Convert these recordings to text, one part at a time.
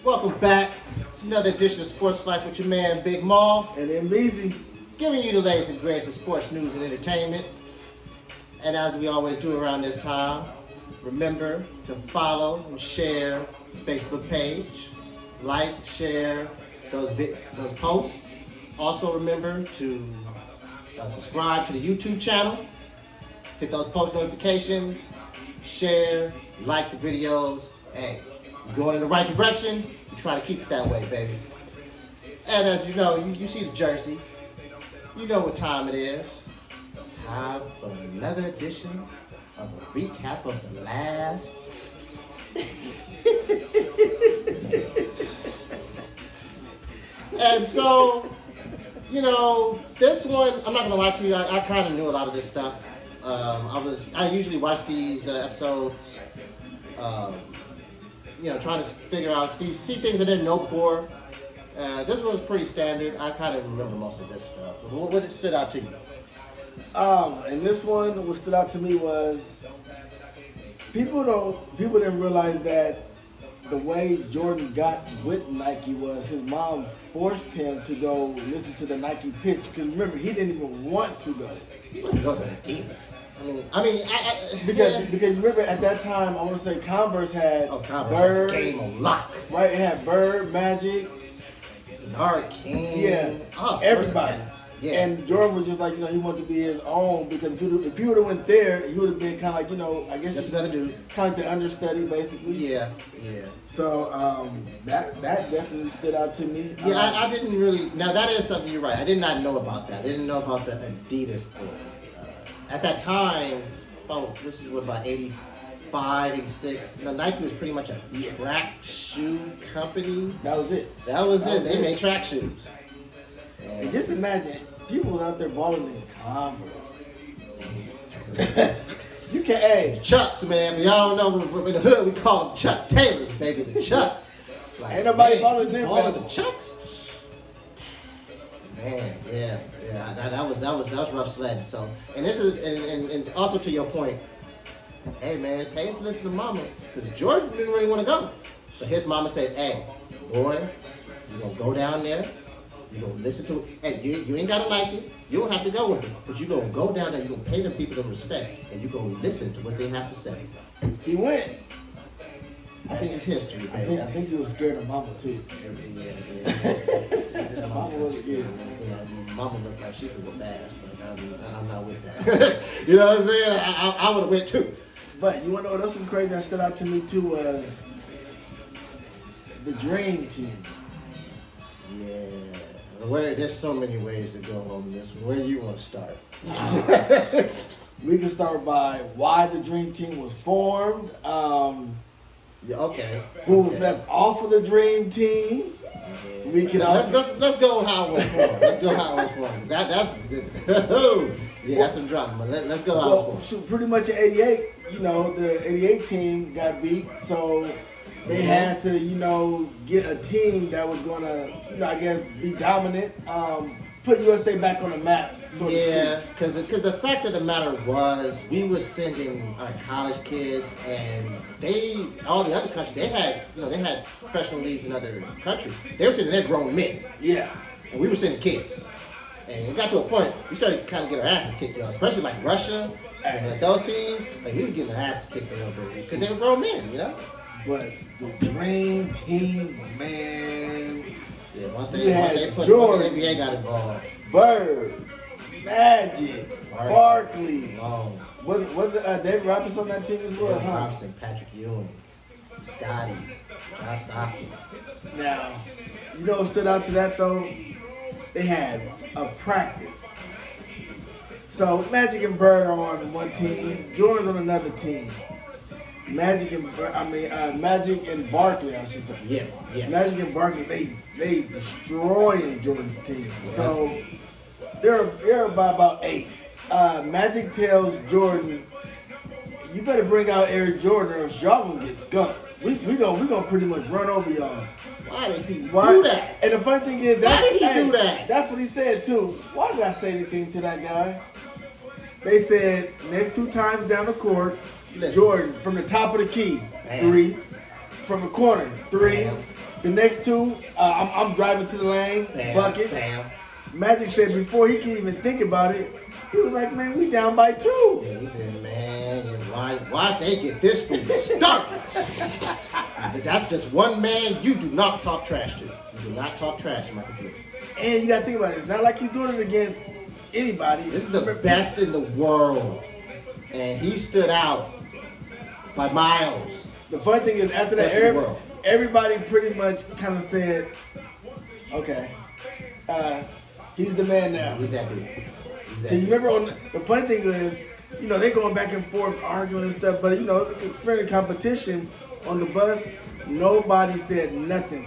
Welcome back. It's another edition of Sports Life with your man Big Maul, And MBZ. giving you the latest and greatest of sports news and entertainment. And as we always do around this time, remember to follow and share the Facebook page, like, share those posts. Also remember to subscribe to the YouTube channel, hit those post notifications, share, like the videos. Hey, you're going in the right direction. We try to keep it that way, baby. And as you know, you see the jersey. You know what time it is. It's time for another edition of a recap of the last. And so, this one, I'm not gonna lie to you, I kind of knew a lot of this stuff. I usually watch these episodes, trying to figure out, see things I didn't know before. This one was pretty standard. I kind of remember most of this stuff. What stood out to you? And this one, what stood out to me was people didn't realize that the way Jordan got with Nike was his mom forced him to go listen to the Nike pitch. Because remember, he didn't even want to go. He wouldn't go to Adidas. Because remember at that time, I want to say Converse had Converse game on lock. Right, it had Bird, Magic, Bernard King, everybody. Yeah. And Jordan was just like, he wanted to be his own, because if he would have went there, he would have been kind of like, I guess just another dude, kind of the understudy, basically. Yeah. So that definitely stood out to me. Yeah, I didn't really. Now that is something you're right. I did not know about that. I didn't know about the Adidas thing. At that time, this is about 85, 86. Nike was pretty much a track shoe company. That was it. They made track shoes. And just imagine, people out there balling in Converse. You can't, hey. Chucks, man. Y'all don't know, in the hood, we call them Chuck Taylors, baby. The Chucks. Like, ain't nobody balling them. Balling some Chucks? Man, yeah. That was rough sledding. So, and this is, and also to your point, hey, man, pay us to listen to mama. Because Jordan didn't really want to go. So his mama said, hey, boy, you're going to go down there. You're going to listen to it. Hey, you ain't got to like it. You don't have to go with it. But you're going to go down there. You're going to pay them people the respect. And you're going to listen to what they have to say. He went. That's his history, baby. I think he was scared of Mama, too. Yeah. Mama was scared. Mama looked like she could go fast. But I'm not with that. You know what I'm saying? I would have went, too. But you want to know what else was crazy that stood out to me, too, was the Dream Team. Yeah. There's so many ways to go on this one. Where do you want to start? We can start by why the Dream Team was formed. Okay. Who was left off of the Dream Team? Yeah. We can let's go how it was formed. Let's go how it was formed. That's some drama. But let's go how it was formed. Pretty much in '88, the '88 team got beat, so they had to, get a team that was gonna, I guess, be dominant, put USA back on the map. So yeah, because the fact of the matter was, we were sending our college kids, and all the other countries, they had professional leagues in other countries. They were sending their grown men. Yeah. And we were sending kids. And it got to a point, we started to kind of get our asses kicked, especially like Russia, and like those teams, like we were getting our asses kicked a little bit, because they were grown men, But the Dream Team, man. Yeah, once the NBA got involved. Bird, Magic, Barkley. Long. Was it David Robinson on that team as well? David Robinson, Patrick Ewing, Scotty, John Stockton. Now, what stood out to that though? They had a practice. So Magic and Bird are on one team. Jordan's on another team. Magic and Barkley, I should say. Yeah. Magic and Barkley, they destroying Jordan's team. So they're by about 8. Magic tells Jordan, you better bring out Eric Jordan or else y'all gonna get skunked. We gonna pretty much run over y'all. Why did he do that? And the funny thing is, why did he do that? That's what he said too. Why did I say anything to that guy? They said next 2 times down the court, Jordan from the top of the key, 3. From the corner, 3. The next two, I'm driving to the lane, Bam, bucket. bam. Magic said before he could even think about it, he was like, man, we down by 2. Yeah, he said, man, why they get this fool started? But that's just one man you do not talk trash to. You do not talk trash to Michael Jordan. And you got to think about it. It's not like he's doing it against anybody. This is the best in the world. And he stood out by miles. The funny thing is, after that, Best in the world. everybody pretty much kind of said, okay, he's the man now. He's that dude. He's that Can you dude. remember the funny thing is, they're going back and forth arguing and stuff, but it's friendly competition on the bus. Nobody said nothing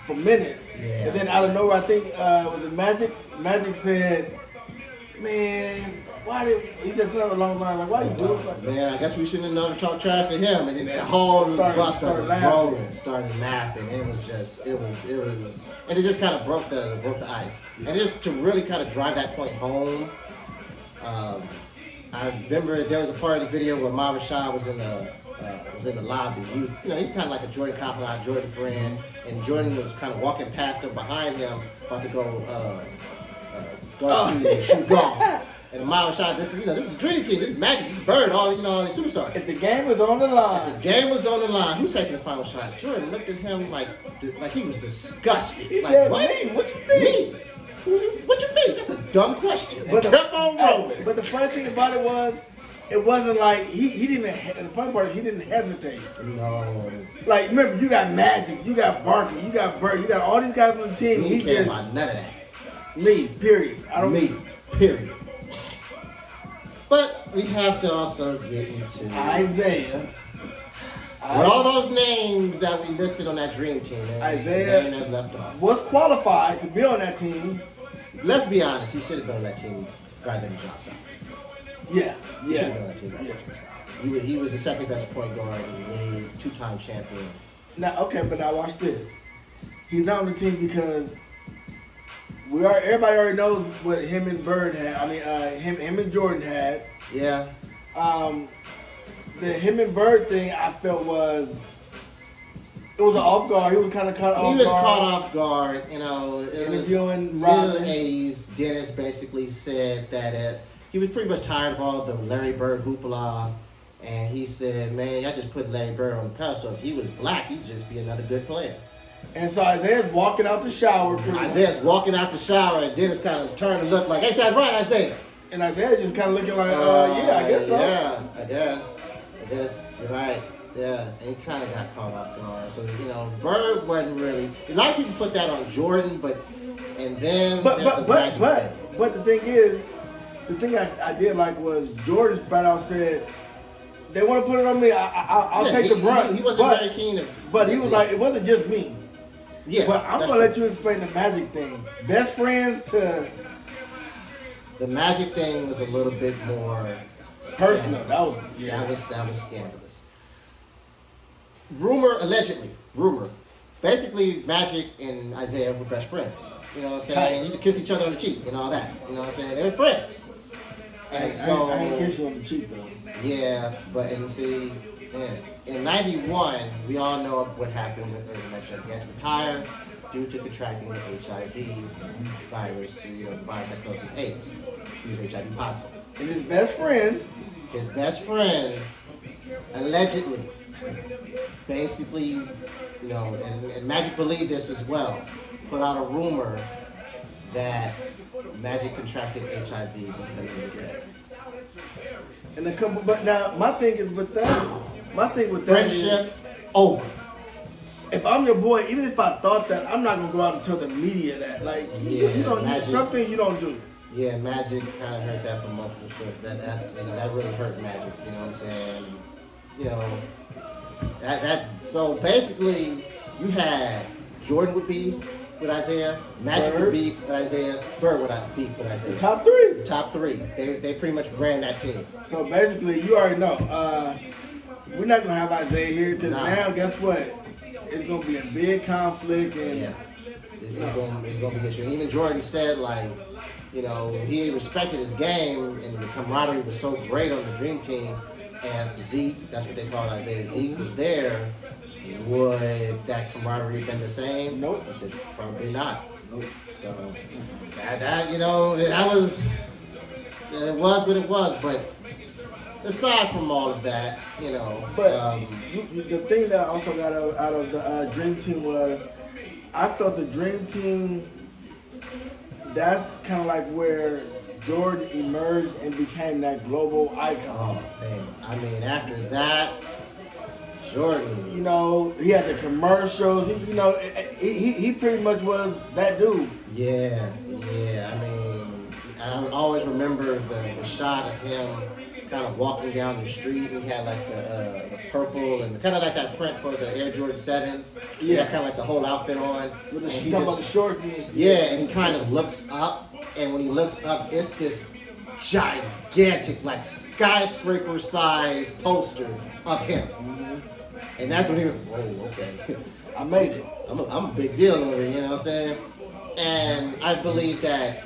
for minutes. Yeah. And then out of nowhere, I think was it Magic? Magic said, man, he said something along the line like, why you doing something? Man, I guess we shouldn't have never talked trash to him. And then the whole bus started rolling, started laughing. It was, and it just kind of broke the ice. And just to really kind of drive that point home, I remember there was a part of the video where Ma Rashad was in the lobby. He was, he's kind of like a Jordan confidant, Jordan friend, and Jordan was kind of walking past him behind him, about to go to shoot golf. And Ma Rashad, this is the dream team. This is Magic. This is Bird. All these superstars. If the game was on the line, The game was on the line. Who's taking the final shot? Jordan looked at him like he was disgusted. he Like, said, what? me, what you think? Me? What you think? That's a dumb question. But And kept on rolling. But the funny thing about it was, it wasn't like he didn't. The funny part is he didn't hesitate. No. Like remember, you got Magic, you got Barkley, you got Bird, you got all these guys on the team. He He cared just about none of that. me. Period. I don't Me. Period. But we have to also get into Isaiah. with all those names that we listed on that dream team. Man, Isaiah man has left off. was qualified to be on that team. Let's be honest. He should have been on that team rather than John Stockton. Yeah, He should have been on yeah. that team rather yeah. than John Stockton. He was the second best point guard in the league, 2-time champion. Now, okay, but now watch this. He's not on the team because everybody already knows what him and Bird had. I mean, him and Jordan had. Yeah. The him and Bird thing I felt was an off guard. He was kind of caught off guard. He was caught off guard. It was Interviewing middle Rodman. 80s. Dennis basically said that he was pretty much tired of all the Larry Bird hoopla. And he said, man, y'all just put Larry Bird on the pedestal. If he was black, he'd just be another good player. And so Isaiah's walking out the shower. Isaiah's walking out the shower, and Dennis kind of turned to look like, ain't that right, Isaiah? And Isaiah just kind of looking like, yeah, I guess so. Yeah, I guess. You're right. Yeah, and he kind of got caught off guard. So, Bird wasn't really. A lot of people put that on Jordan, but there's the Magic thing. But the thing is, the thing I did like was Jordan flat out said, they want to put it on me. I'll take the brunt. He wasn't very keen. But he was like, it wasn't just me. Yeah. But I'm gonna let you explain the Magic thing. Best friends to the Magic thing was a little bit more personal. Scandalous. That was scandalous. Allegedly, basically Magic and Isaiah were best friends. You know what I'm saying? They used to kiss each other on the cheek and all that. You know what I'm saying? They were friends. And so I ain't kiss you on the cheek though. Yeah, but in '91, we all know what happened with Earl Metro. He had to retire due to contracting the HIV virus, the virus that causes AIDS. He was HIV positive. And his best friend, Allegedly, basically, and Magic believed this as well, put out a rumor that Magic contracted HIV because he was gay. But now my thing with that Friendship is, over. if I'm your boy, even if I thought that, I'm not gonna go out and tell the media that. Like, you don't. Something you don't do. Yeah, Magic kind of heard that from multiple sources. That really hurt Magic. You know what I'm saying? So basically, you had Jordan would beef with Isaiah, Magic would beef with Isaiah, Bird would beef with Isaiah. Top three. Top three. They pretty much ran that team. So basically, you already know. We're not gonna have Isaiah here because now, guess what? It's gonna be a big conflict and it's gonna be an issue. Even Jordan said he respected his game and the camaraderie was so great on the Dream Team. And Zeke, that's what they called Isaiah. Zeke was there. would that camaraderie been the same? Nope. I said, probably not. Nope. So that it was what it was. But aside from all of that, But the thing that I also got out of the Dream Team was, I felt the Dream Team, that's kind of like where Jordan emerged and became that global icon. oh man, I mean after that, Jordan. You know, he had the commercials. He pretty much was that dude. Yeah. I mean, I always remember the shot of him kind of walking down the street. He had like the purple and kind of like that print for the Air Jordan 7s. He had kind of like the whole outfit on. With the, And he talking about the shorts and yeah, and he kind of looks up, and when he looks up, it's this gigantic, like skyscraper size poster of him. And that's when he went, whoa, okay. I made it. I'm a big deal over here, you know what I'm saying? And I believe that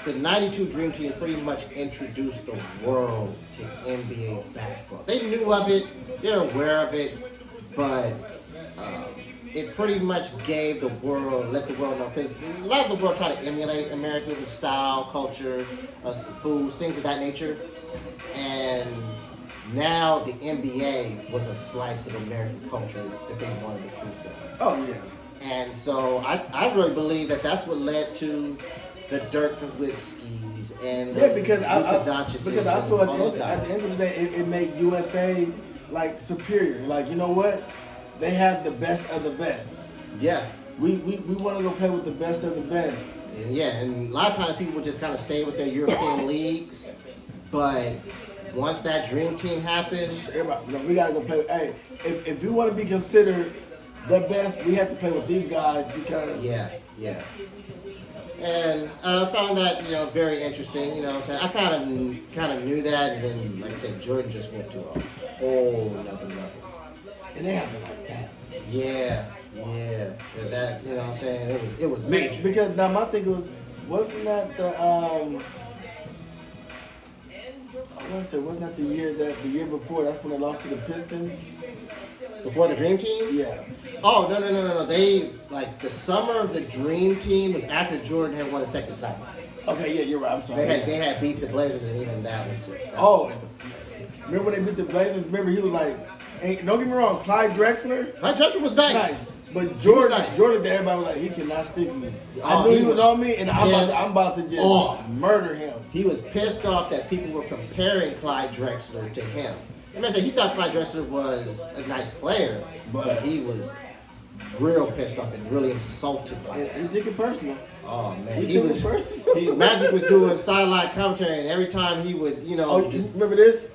the 92 Dream Team pretty much introduced the world to NBA basketball. They knew of it, they're aware of it, but it pretty much gave the world, let the world know, because a lot of the world try to emulate America with style, culture, foods, things of that nature. And now the NBA was a slice of American culture that they wanted to piece of. Oh yeah. And so I really believe that that's what led to the Dirk Nowitzkis and the Because Luka Doncic's because I and feel all those at guys. the end of the day, it made USA like superior. Like, you know what? They had the best of the best. Yeah. We want to go play with the best of the best. And yeah, and a lot of times people would just kind of stay with their European leagues, but once that Dream Team happens, Everybody, we gotta go play. Hey, if we want to be considered the best, we have to play with these guys because yeah. And I found that very interesting. You know, what I'm saying I kind of knew that, and then like I said, Jordan just went to a whole another level. and they have to like that. Yeah. That you know what I'm saying it was major. Because now my thing wasn't that the I want to say wasn't that the year before? That's when they lost to the Pistons. Before the Dream Team? Yeah. Oh no. They like the summer of the Dream Team was after Jordan had won a second title. Okay, yeah, you're right. I'm sorry. They had beat the Blazers, and even that was just. Remember when they beat the Blazers? Remember he was like, don't get me wrong, Clyde Drexler. My Drexler was nice. But Jordan, nice. Jordan, to everybody was like, he cannot stick me. I Oh, knew he he was was- on me, and I'm yes. about to just murder him. He was pissed off that people were comparing Clyde Drexler to him. And I said he thought Clyde Drexler was a nice player, but he was real pissed off and really insulted by And that. he took it personal. Oh man, He took it personal. Magic was doing sideline commentary, and every time he would, Oh, you remember this?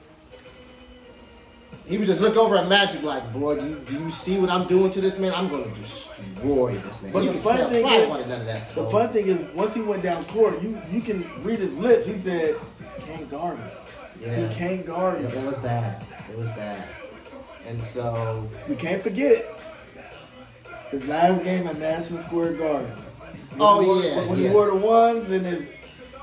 he would just look over at Magic like, boy, do you see what I'm doing to this man? I'm going to destroy this man. But you the can funny tell thing Clyde is- wanted none of that The stuff. fun thing is, once he went down court, you can read his lips. He said, "Can't guard me. Yeah. He can't guard me." It was bad. It was bad. And so, We can't forget his last game at Madison Square Garden. When he yeah. wore the ones and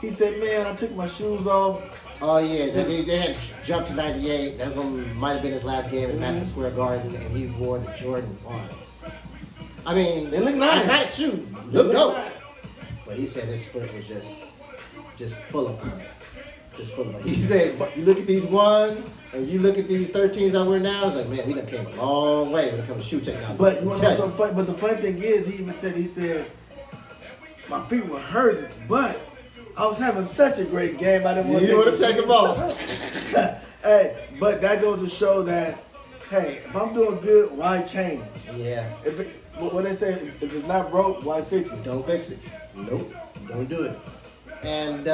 he said, "Man, I took my shoes off." oh yeah, they had jumped to 98. That might have been his last game at Madison Square Garden, and he wore the Jordan 1. I mean, They look nice. I had it shoot. They Look look dope. nice. But he said his foot was just full of blood. Just full of blood. He said, you look at these ones, and you look at these 13s that we're now, it's like, man, we done came a long way when it comes to shoe technology. But you want to Tell know something funny? But the funny thing is, he said, my feet were hurting, but I was having such a great game. I didn't want You to want to take them off. Hey, but that goes to show that, hey, if I'm doing good, why change? Yeah. What they say, if it's not broke, why fix it? Don't fix it. Nope. Don't do it. And,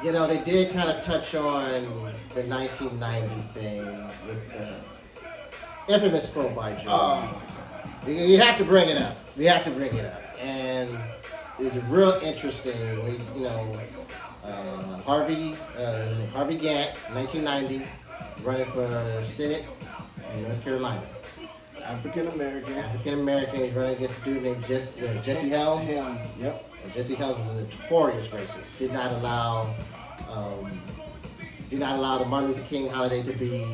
they did kind of touch on the 1990 thing with the infamous quote by Jordan. You have to bring it up. We have to bring it up. And it's real interesting. Harvey Gantt, 1990, running for Senate in North Carolina. African American. African American. He's running against a dude named Jesse Helms. Yep. And Jesse Helms was a notorious racist. Did not allow the Martin Luther King holiday to be,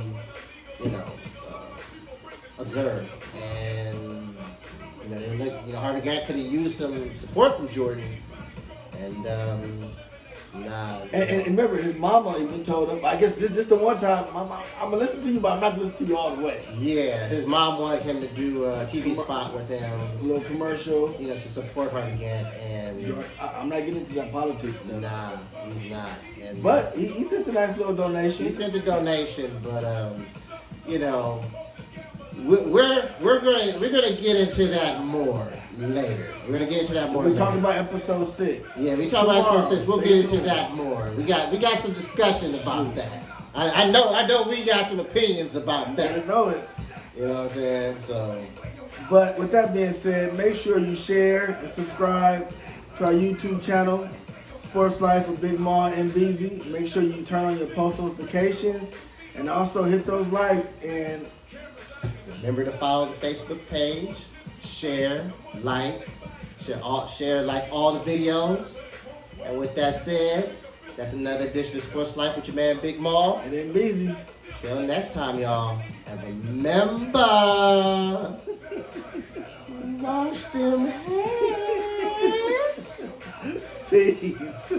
observe. And they look, Harvey Gantt could have used some support from Jordan. And nah. And remember, his mama even told him, I guess this the one time, Mama, I'm gonna listen to you, but I'm not gonna listen to you all the way. Yeah, his mom wanted him to do a TV spot with him. A little commercial. To support Harvey Gantt, and I'm not getting into that politics stuff. nah, he's not. And, But he sent a nice little donation. he sent the donation, but we're gonna get into that more later. We're gonna get into that more. We're later. talking about episode 6. Yeah, we talk about episode 6. We'll Stay get into tuned. that more. We got some discussion about that. I know we got some opinions about Better that. know it. You know what I'm saying? So But with that being said, make sure you share and subscribe to our YouTube channel, Sports Life with Big Ma and BZ. Make sure you turn on your post notifications and also hit those likes. And remember to follow the Facebook page, share like all the videos. And with that said, that's another edition of Sports Life with your man Big Ma. and then BZ. Till next time, y'all. And remember, wash them hands. Peace.